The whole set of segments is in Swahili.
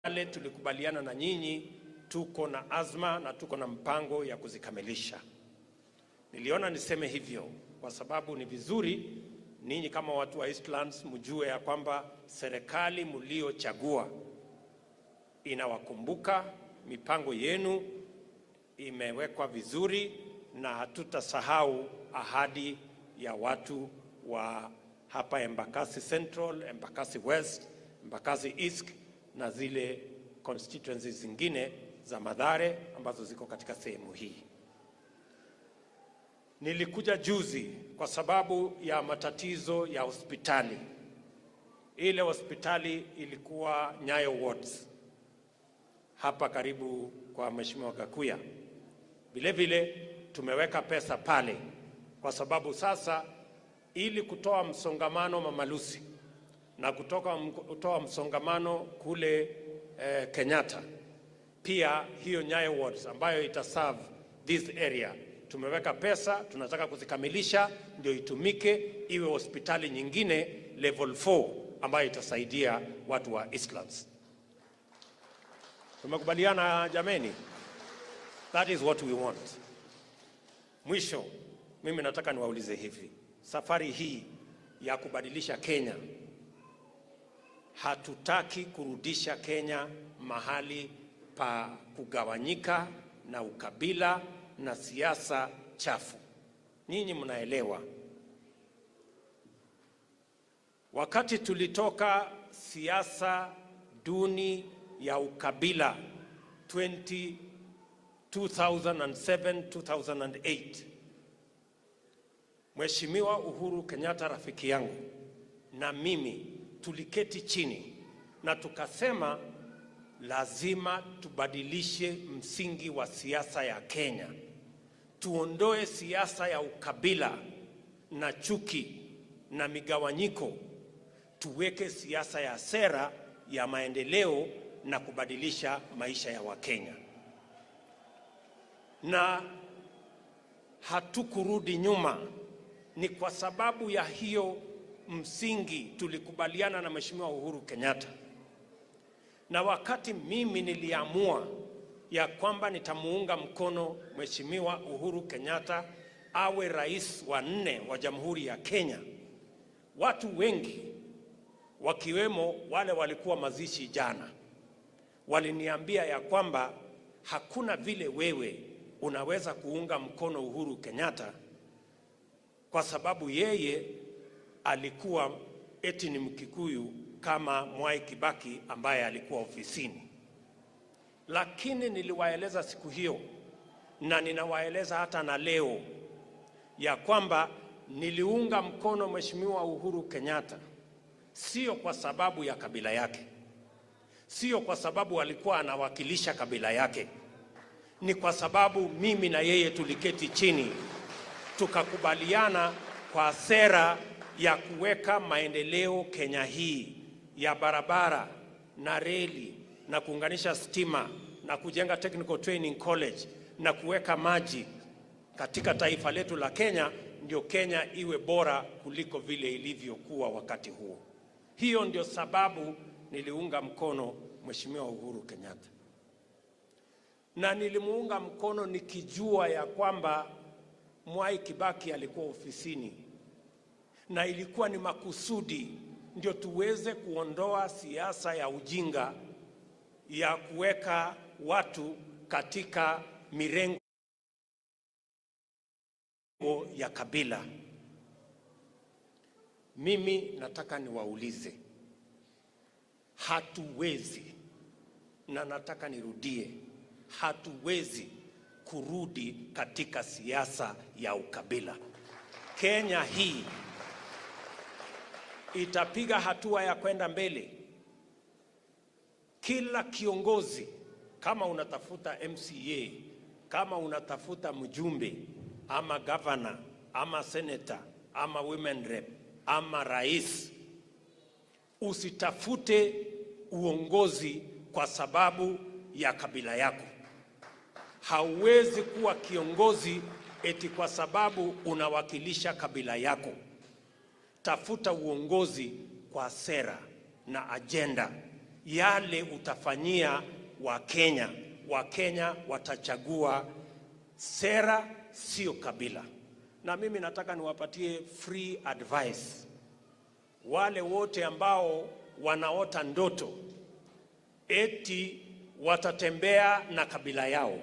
Yale tulikubaliana na nyinyi, tuko na azma na tuko na mpango ya kuzikamilisha. Niliona niseme hivyo kwa sababu ni vizuri ninyi kama watu wa Eastlands mjue ya kwamba serikali mliochagua inawakumbuka, mipango yenu imewekwa vizuri na hatutasahau ahadi ya watu wa hapa Embakasi Central, Embakasi West, Embakasi East na zile constituencies zingine za Mathare ambazo ziko katika sehemu hii. Nilikuja juzi kwa sababu ya matatizo ya hospitali. Ile hospitali ilikuwa Nyayo Wards hapa karibu kwa Mheshimiwa Gakuya. Vile vile tumeweka pesa pale kwa sababu sasa ili kutoa msongamano Mamalusi na kutoa msongamano kule Kenyatta, pia hiyo Nyayo Wards ambayo itaserve this area, tumeweka pesa, tunataka kuzikamilisha ndio itumike iwe hospitali nyingine level 4 ambayo itasaidia watu wa Eastlands. Tumekubaliana jameni? That is what we want. Mwisho, mimi nataka niwaulize hivi. Safari hii ya kubadilisha Kenya, hatutaki kurudisha Kenya mahali pa kugawanyika na ukabila na siasa chafu. Nyinyi mnaelewa. Wakati tulitoka siasa duni ya ukabila 2007-2008, Mheshimiwa Uhuru Kenyatta rafiki yangu na mimi tuliketi chini na tukasema lazima tubadilishe msingi wa siasa ya Kenya. Tuondoe siasa ya ukabila na chuki na migawanyiko. Tuweke siasa ya sera ya maendeleo na kubadilisha maisha ya Wakenya. Na hatukurudi nyuma. Ni kwa sababu ya hiyo msingi tulikubaliana na Mheshimiwa Uhuru Kenyatta. Na wakati mimi niliamua ya kwamba nitamuunga mkono Mheshimiwa Uhuru Kenyatta awe rais wa 4 wa Jamhuri ya Kenya, watu wengi wakiwemo wale walikuwa mazishi jana waliniambia ya kwamba hakuna vile wewe unaweza kuunga mkono Uhuru Kenyatta kwa sababu yeye alikuwa eti ni Mkikuyu kama Mwai Kibaki ambaye alikuwa ofisini. Lakini niliwaeleza siku hiyo na ninawaeleza hata na leo ya kwamba niliunga mkono Mheshimiwa Uhuru Kenyatta sio kwa sababu ya kabila yake, sio kwa sababu alikuwa anawakilisha kabila yake, ni kwa sababu mimi na yeye tuliketi chini tukakubaliana kwa sera ya kuweka maendeleo Kenya hii ya barabara na reli na kuunganisha stima na kujenga technical training college na kuweka maji katika taifa letu la Kenya, ndio Kenya iwe bora kuliko vile ilivyokuwa wakati huo. Hiyo ndio sababu niliunga mkono Mheshimiwa Uhuru Kenyatta. Na nilimuunga mkono nikijua ya kwamba Mwai Kibaki alikuwa ofisini na ilikuwa ni makusudi ndio tuweze kuondoa siasa ya ujinga ya kuweka watu katika mirengo ya kabila. Mimi nataka niwaulize, hatuwezi, na nataka nirudie, hatuwezi kurudi katika siasa ya ukabila. Kenya hii itapiga hatua ya kwenda mbele. Kila kiongozi, kama unatafuta MCA, kama unatafuta mjumbe ama governor ama senator ama women rep ama rais, usitafute uongozi kwa sababu ya kabila yako. Hauwezi kuwa kiongozi eti kwa sababu unawakilisha kabila yako. Tafuta uongozi kwa sera na agenda yale utafanyia Wakenya. Wakenya watachagua sera, sio kabila. Na mimi nataka niwapatie free advice wale wote ambao wanaota ndoto eti watatembea na kabila yao,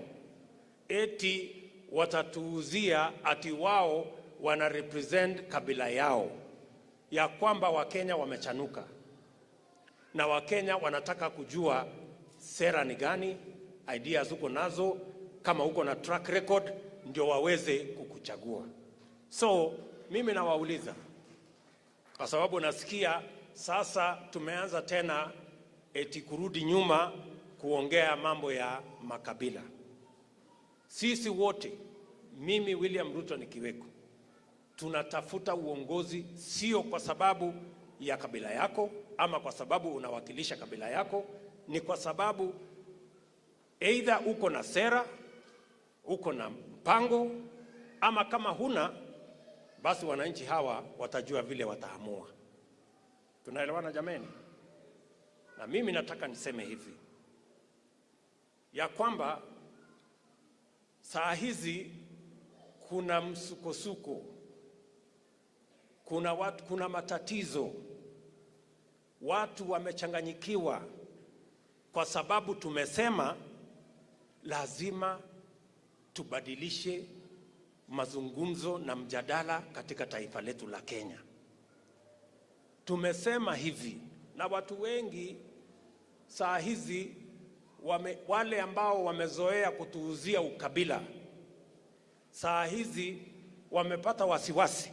eti watatuuzia ati wao wana represent kabila yao, ya kwamba Wakenya wamechanuka na Wakenya wanataka kujua sera ni gani, ideas uko nazo, kama uko na track record ndio waweze kukuchagua. So mimi nawauliza, kwa sababu nasikia sasa tumeanza tena eti kurudi nyuma kuongea mambo ya makabila. Sisi wote, mimi William Ruto nikiweko, tunatafuta uongozi sio kwa sababu ya kabila yako ama kwa sababu unawakilisha kabila yako, ni kwa sababu either uko na sera, uko na mpango, ama kama huna, basi wananchi hawa watajua vile wataamua. Tunaelewana jameni? Na mimi nataka niseme hivi, ya kwamba saa hizi kuna msukosuko, kuna matatizo, watu wamechanganyikiwa kwa sababu tumesema lazima tubadilishe mazungumzo na mjadala katika taifa letu la Kenya. Tumesema hivi, na watu wengi saa hizi wale ambao wamezoea kutuuzia ukabila, saa hizi wamepata wasiwasi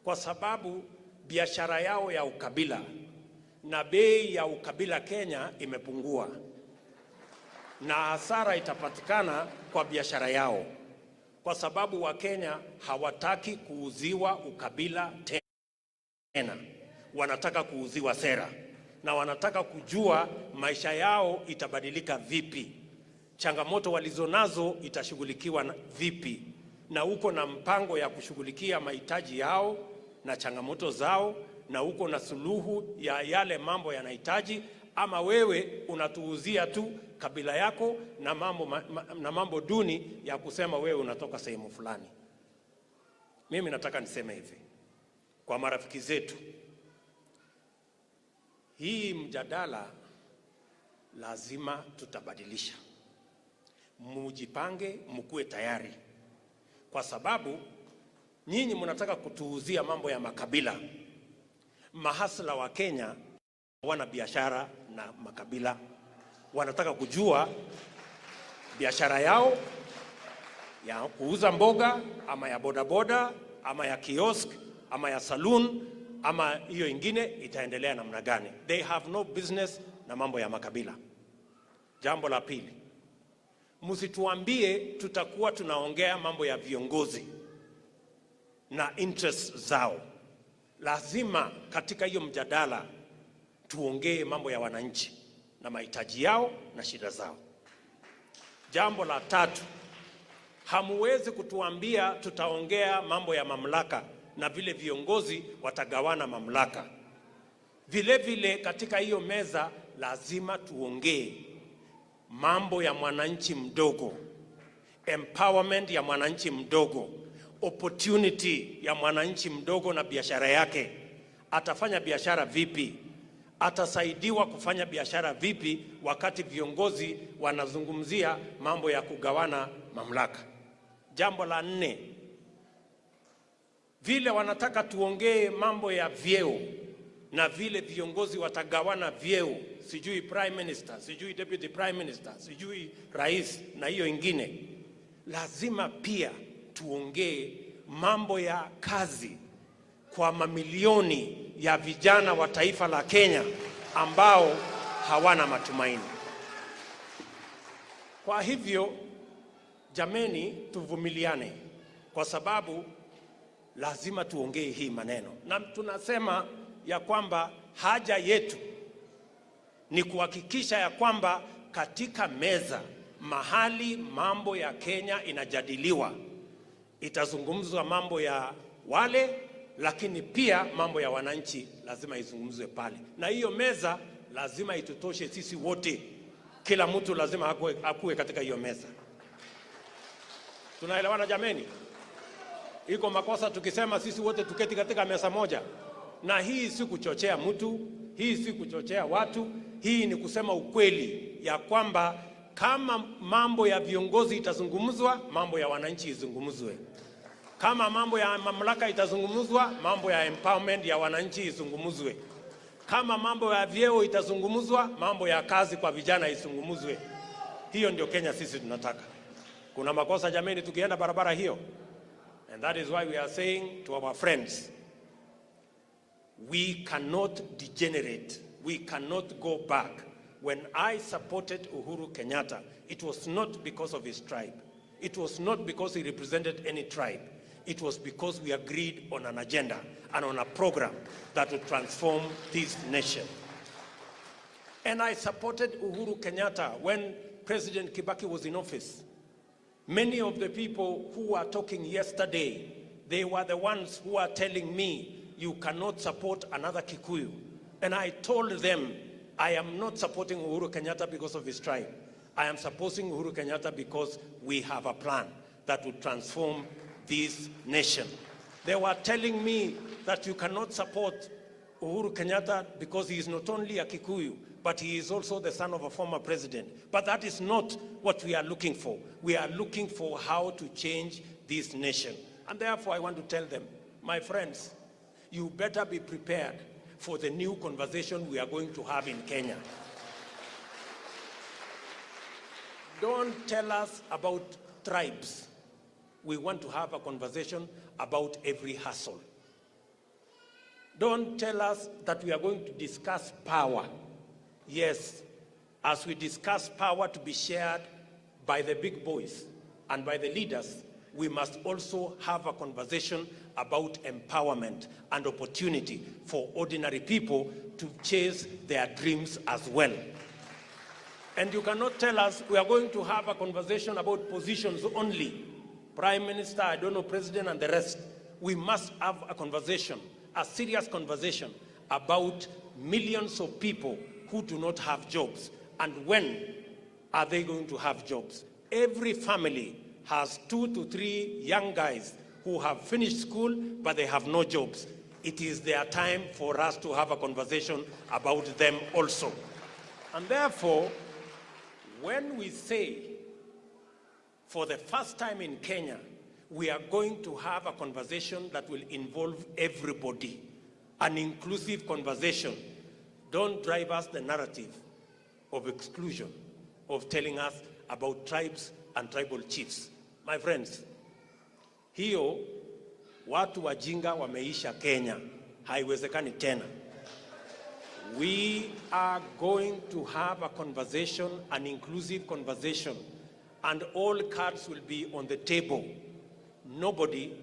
kwa sababu biashara yao ya ukabila na bei ya ukabila Kenya imepungua, na hasara itapatikana kwa biashara yao, kwa sababu Wakenya hawataki kuuziwa ukabila tena, wanataka kuuziwa sera, na wanataka kujua maisha yao itabadilika vipi, changamoto walizonazo itashughulikiwa vipi, na uko na mpango ya kushughulikia mahitaji yao na changamoto zao, na uko na suluhu ya yale mambo yanahitaji, ama wewe unatuuzia tu kabila yako na mambo duni ya kusema wewe unatoka sehemu fulani. Mimi nataka niseme hivi kwa marafiki zetu, hii mjadala lazima tutabadilisha. Mujipange, mkue tayari, kwa sababu nyinyi mnataka kutuuzia mambo ya makabila. Mahasla wa Kenya wana biashara na makabila, wanataka kujua biashara yao ya kuuza mboga ama ya bodaboda ama ya kiosk ama ya saloon ama hiyo ingine itaendelea namna gani. They have no business na mambo ya makabila. Jambo la pili, msituambie tutakuwa tunaongea mambo ya viongozi na interests zao. Lazima katika hiyo mjadala tuongee mambo ya wananchi na mahitaji yao na shida zao. Jambo la tatu, hamuwezi kutuambia tutaongea mambo ya mamlaka na vile viongozi watagawana mamlaka. Vile vile katika hiyo meza lazima tuongee mambo ya mwananchi mdogo, empowerment ya mwananchi mdogo, opportunity ya mwananchi mdogo na biashara yake. Atafanya biashara vipi? Atasaidiwa kufanya biashara vipi wakati viongozi wanazungumzia mambo ya kugawana mamlaka? Jambo la nne, vile wanataka tuongee mambo ya vyeo na vile viongozi watagawana vyeo, sijui prime minister, sijui deputy prime minister, sijui rais na hiyo ingine. Lazima pia tuongee mambo ya kazi kwa mamilioni ya vijana wa taifa la Kenya ambao hawana matumaini. Kwa hivyo jameni, tuvumiliane, kwa sababu lazima tuongee hii maneno, na tunasema ya kwamba haja yetu ni kuhakikisha ya kwamba katika meza mahali mambo ya Kenya inajadiliwa, itazungumzwa mambo ya wale, lakini pia mambo ya wananchi lazima izungumzwe pale. Na hiyo meza lazima itutoshe sisi wote. Kila mtu lazima akue katika hiyo meza. Tunaelewana jameni? Iko makosa tukisema sisi wote tuketi katika meza moja? Na hii si kuchochea mtu, hii si kuchochea watu, hii ni kusema ukweli ya kwamba kama mambo ya viongozi itazungumzwa, mambo ya wananchi izungumzwe. Kama mambo ya mamlaka itazungumzwa, mambo ya empowerment ya wananchi izungumzwe. Kama mambo ya vyeo itazungumzwa, mambo ya kazi kwa vijana izungumzwe. Hiyo ndio Kenya sisi tunataka. Kuna makosa jameni tukienda barabara hiyo? And that is why we are saying to our friends, we cannot degenerate. We cannot go back. When I supported Uhuru Kenyatta, it was not because of his tribe. It was not because he represented any tribe. It was because we agreed on an agenda and on a program that would transform this nation. And I supported Uhuru Kenyatta when President Kibaki was in office. Many of the people who were talking yesterday, they were the ones who are telling me, you cannot support another Kikuyu. And I told them, I am not supporting Uhuru Kenyatta because of his tribe. I am supporting Uhuru Kenyatta because we have a plan that would transform this nation. They were telling me that you cannot support Uhuru Kenyatta because he is not only a Kikuyu, but he is also the son of a former president. But that is not what we are looking for. We are looking for how to change this nation. And therefore I want to tell them, my friends, you better be prepared for the new conversation we are going to have in Kenya. Don't tell us about tribes. We want to have a conversation about every hustle. Don't tell us that we are going to discuss power. Yes, as we discuss power to be shared by the big boys and by the leaders, we must also have a conversation about empowerment and opportunity for ordinary people to chase their dreams as well. And you cannot tell us we are going to have a conversation about positions only. Prime Minister, I don't know, President and the rest. We must have a conversation, a serious conversation about millions of people who do not have jobs. And when are they going to have jobs? Every family has 2 to 3 young guys who have finished school, but they have no jobs. It is their time for us to have a conversation about them also. And therefore, when we say, for the first time in Kenya, we are going to have a conversation that will involve everybody, an inclusive conversation. Don't drive us the narrative of exclusion, of telling us about tribes and tribal chiefs. My friends, hiyo watu wajinga wameisha Kenya, haiwezekani tena. We are going to have a conversation, an inclusive conversation, and all cards will be on the table. Nobody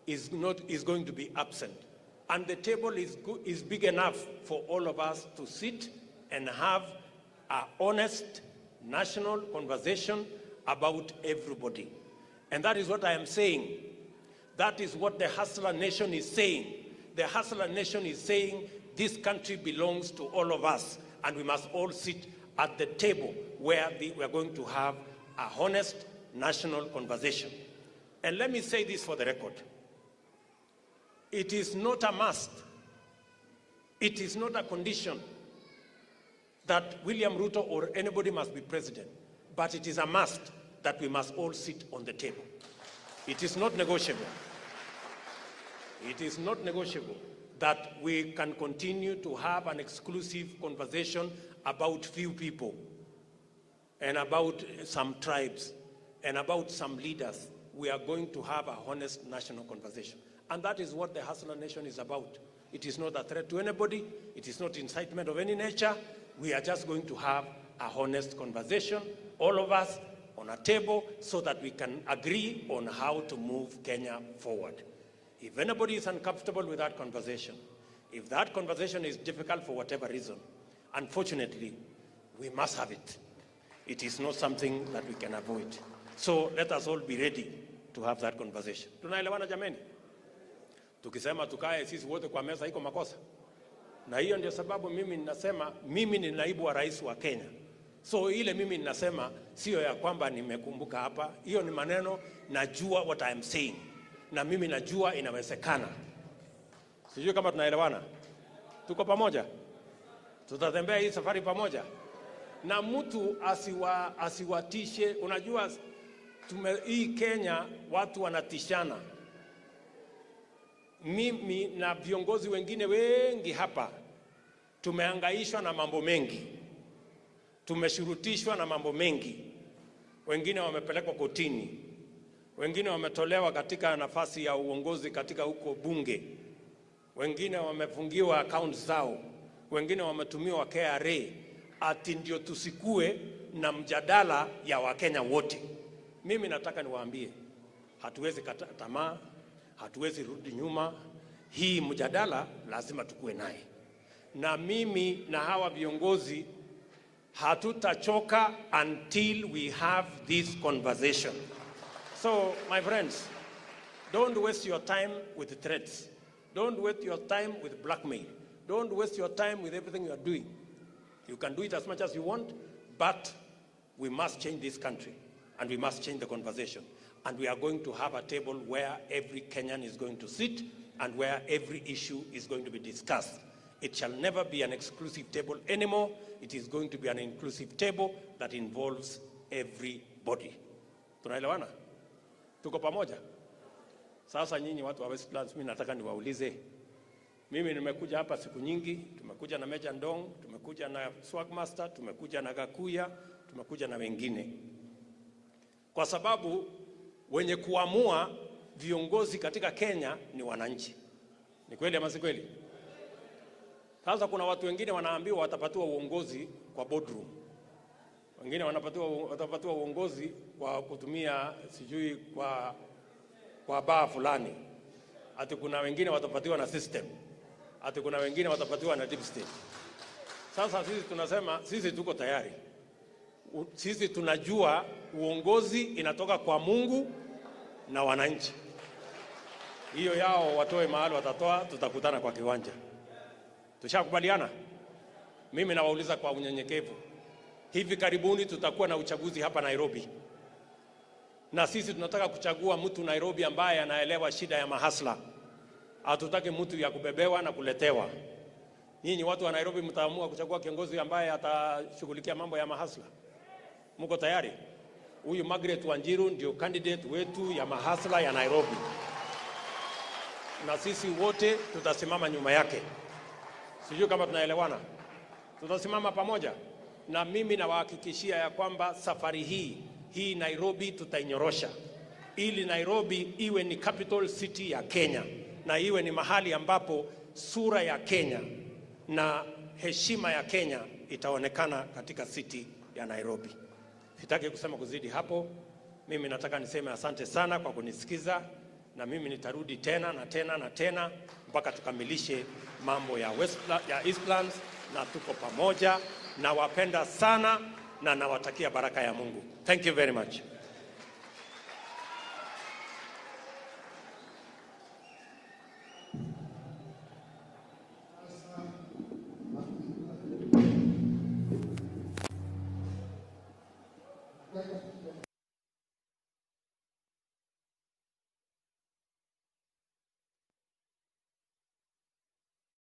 is going to be absent. And the table is big enough for all of us to sit and have an honest national conversation about everybody. And that is what I am saying. That is what the Hustler Nation is saying. The Hustler Nation is saying this country belongs to all of us, and we must all sit at the table where we are going to have a honest national conversation. And let me say this for the record. It is not a must. It is not a condition that William Ruto or anybody must be president, but it is a must that we must all sit on the table. It is not negotiable. It is not negotiable that we can continue to have an exclusive conversation about few people and about some tribes and about some leaders. We are going to have a honest national conversation. And that is what the Hustler Nation is about. It is not a threat to anybody. It is not incitement of any nature. We are just going to have a honest conversation, all of us on a table, so that we can agree on how to move Kenya forward. If anybody is uncomfortable with that conversation, if that conversation is difficult for whatever reason, unfortunately, we must have it. It is not something that we can avoid. So let us all be ready to have that conversation. Tunaelewana jameni? Tukisema tukae sisi wote kwa meza iko makosa? Na hiyo ndio sababu mimi ninasema mimi ni naibu wa rais wa Kenya. So ile mimi ninasema sio ya kwamba nimekumbuka hapa. Hiyo ni maneno najua what I am saying. Na mimi najua inawezekana. Sijui kama tunaelewana. Tuko pamoja? Tutatembea hii safari pamoja. Na mtu asiwatishe. Unajua hii Kenya watu wanatishana. Mimi na viongozi wengine wengi hapa tumehangaishwa na mambo mengi. Tumeshurutishwa na mambo mengi. Wengine wamepelekwa kotini. Wengine wametolewa katika nafasi ya uongozi katika huko bunge. Wengine wamefungiwa accounts zao. Wengine wametumiwa KRA. Ati ndio tusikue na mjadala ya Wakenya wote. Mimi nataka niwaambie, hatuwezi kata tamaa, hatuwezi rudi nyuma. Hii mjadala lazima tukue naye. Na mimi na hawa viongozi hatutachoka until we have this conversation. So, my friends, don't waste your time with threats. Don't waste your time with blackmail. Don't waste your time with everything you are doing. You can do it as much as you want, but we must change this country and we must change the conversation. And we are going to have a table where every Kenyan is going to sit and where every issue is going to be discussed. It shall never be an exclusive table anymore. It is going to be an inclusive table that involves everybody. Tunaelewana? Tuko pamoja? Sasa nyinyi watu wa Westlands, mimi nataka niwaulize. Mimi nimekuja hapa siku nyingi, tumekuja na Meja Ndong, tumekuja na Swagmaster, tumekuja na Gakuya, tumekuja na wengine. Kwa sababu wenye kuamua viongozi katika Kenya ni wananchi. Ni kweli ama si kweli? Sasa kuna watu wengine wanaambiwa watapatiwa uongozi kwa boardroom. Wengine watapatiwa uongozi kwa kutumia sijui kwa baa fulani. Ati kuna wengine watapatiwa na system. Ati kuna wengine watapatiwa na deep state. Sasa sisi tunasema sisi tuko tayari. Sisi tunajua uongozi inatoka kwa Mungu na wananchi. Hiyo yao watoe mahali watatoa, tutakutana kwa kiwanja. Tushakubaliana? Mimi nawauliza kwa unyenyekevu. Hivi karibuni tutakuwa na uchaguzi hapa Nairobi. Na sisi tunataka kuchagua mtu Nairobi ambaye anaelewa shida ya mahasla. Hatutaki mtu ya kubebewa na kuletewa. Nyinyi watu wa Nairobi mtaamua kuchagua kiongozi ambaye atashughulikia mambo ya mahasla. Mko tayari? Huyu Margaret Wanjiru ndio candidate wetu ya mahasla ya Nairobi. Na sisi wote tutasimama nyuma yake. Sijui kama tunaelewana. Tutasimama pamoja. Na mimi nawahakikishia ya kwamba safari hii Nairobi tutainyorosha. Ili Nairobi iwe ni capital city ya Kenya. Na iwe ni mahali ambapo sura ya Kenya na heshima ya Kenya itaonekana katika city ya Nairobi. Sitaki kusema kuzidi hapo. Mimi nataka niseme asante sana kwa kunisikiza. Na mimi nitarudi tena na tena na tena mpaka tukamilishe mambo ya Eastlands, na tuko pamoja. Nawapenda sana na nawatakia baraka ya Mungu. Thank you very much.